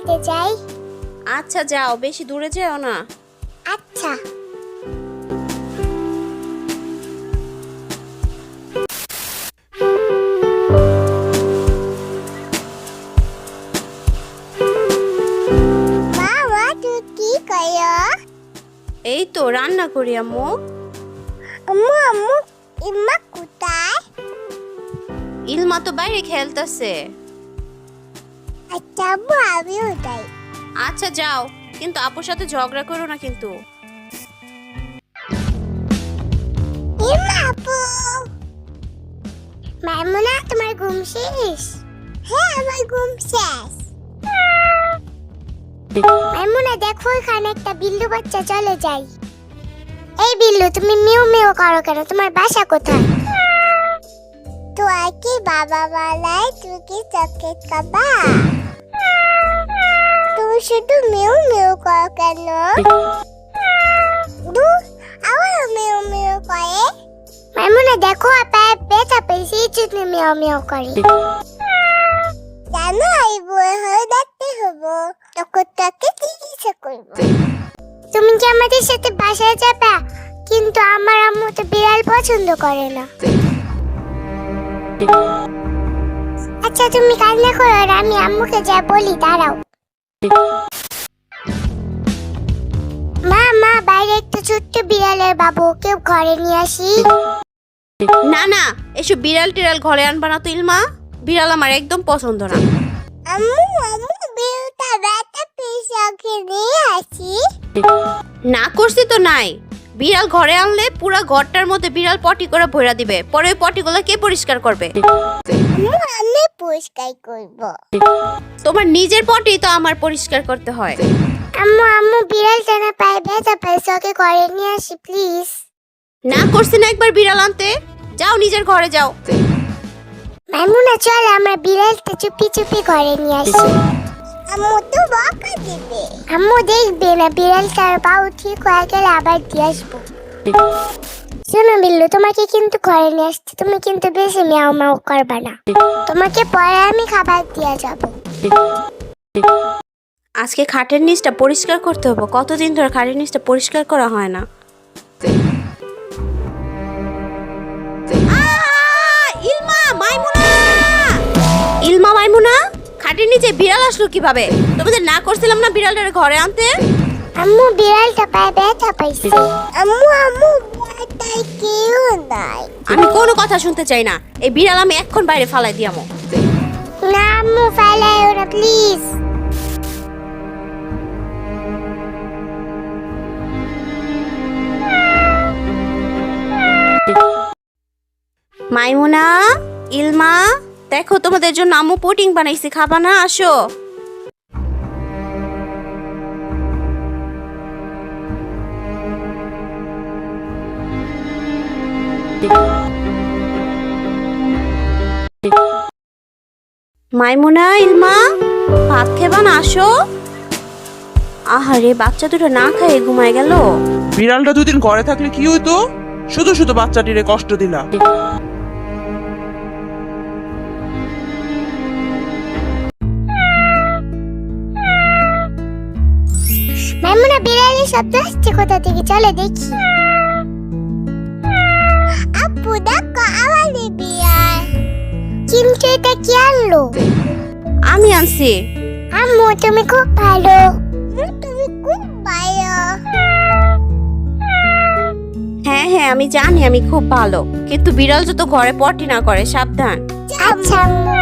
খেলতে যাই। আচ্ছা যাও, বেশি দূরে যেও না। আচ্ছা। বাবা তুই কি করো? এই তো রান্না করি আম্মু। আম্মু আম্মু ইম্মা কোথায়? ইলমা তো বাইরে খেলতেছে। আচ্ছা আম্মু আমিও যাই। আচ্ছা যাও, কিন্তু আপুর সাথে ঝগড়া করো না কিন্তু। ইম্মা আপু মাইমুনা তোমার ঘুম শেষ? হ্যাঁ আমার ঘুম শেষ। মাইমুনা দেখো এখানে একটা বিল্লু বাচ্চা চলে যায়। এই বিল্লু তুমি মিউ মিউ করো কেন? তোমার বাসা কোথায়? তো কি বাবা বলাই তুই কি চকলেট খাবা? তুমি শুধু মিউ মিউ করো কেন? আবার মিউ মিউ করে। মাইমুনা দেখো পায়ে ব্যথা পেয়েছি এই জন্য মিউ মিউ করে। জানো এই বই হয়ে দেখতে হবো তখন তাকে চিকিৎসা করবো। তুমি কি আমাদের সাথে বাসায় যাবে? কিন্তু আমার আম্মু তো বিড়াল পছন্দ করে না। আচ্ছা তুমি কান্না করো আর আমি আম্মুকে যা বলি দাঁড়াও। মা মা বাইরে একটা ছোট্ট বিড়ালের বাবু, কেউ ঘরে নিয়ে আসি। না না, এসব বিড়াল টিড়াল ঘরে আনবা না তো ইলমা। বিড়াল আমার একদম পছন্দ না। আম্মু আম্মু বিড়ালটা ব্যথা পেয়েছে ওকে নিয়ে আসি। না করছি তো নাই। বিড়াল ঘরে আনলে পুরো ঘরটার মধ্যে বিড়াল পটি করে ভরা দিবে, পরে ওই পটিগুলো কে পরিষ্কার করবে? আম্মু আমি পরিষ্কার করব। তোমার নিজের পটি তো আমার পরিষ্কার করতে হয়। আম্মু আম্মু বিড়ালটা না পায়ে ব্যথা পেয়েছে ওকে ঘরে নিয়ে আসি প্লিজ। না করছি না একবার বিড়াল আনতে। যাও নিজের ঘরে যাও। মাইমুনা চল আমরা বিড়ালটা চুপি চুপি ঘরে নিয়ে আসি। আম্মু তো বকা দিবে। আম্মু দেখবে না, বিড়ালটার পাও ঠিক হয়ে গেলে আবার দিয়ে আসবো। শোনো বিল্লু, তোমাকে কিন্তু ঘরে নিয়ে আসছি, তুমি কিন্তু বেশি মিয়াও মাও করবা না। তোমাকে পরে আমি খাবার দিয়ে যাব। আজকে খাটের নিচটা পরিষ্কার করতে হবে। কতদিন ধরে খাটের নিচটা পরিষ্কার করা হয় না। ইলমা মাইমুনা, ইলমা মাইমুনা, খাটের নিচে বিড়াল আসলো কিভাবে? তোমাদের না করছিলাম না বিড়ালটার ঘরে আনতে? আম্মু বিড়ালটা পায়ে ব্যথা পাইছে। আম্মু আম্মু বাড়িতে কেউ নাই। আমি কোনো কথা শুনতে চাই না। এই বিড়াল আমি এক্ষণ বাইরে ফালাই দিয়ামো। না আম্মু ফালাইও না প্লিজ। মাইমুনা, ইলমা, দেখো তোমাদের জন্য আম্মু পুডিং বানাইছি, খাবা না? আসো। মাইমুনা, ইলমা, ভাত খেবা না? আসো। আহারে বাচ্চা দুটো না খেয়ে ঘুমায় গেল। বিড়ালটা দুদিন ঘরে থাকলে কি হইতো? শুধু শুধু বাচ্চাটিরে কষ্ট দিলা। মাইমুনা বিড়ালের শব্দ আসছে কোথা থেকে, চলে দেখি। আপু দেখো আমাদের বিড়াল। কিন্তু এটা কি আনলো? আমি আনছি। আম্মু তুমি খুব ভালো। তুমি খুব ভালো। হ্যাঁ হ্যাঁ আমি জানি আমি খুব ভালো, কিন্তু বিড়াল যত ঘরে পটি না করে, সাবধান। আচ্ছা আম্মু।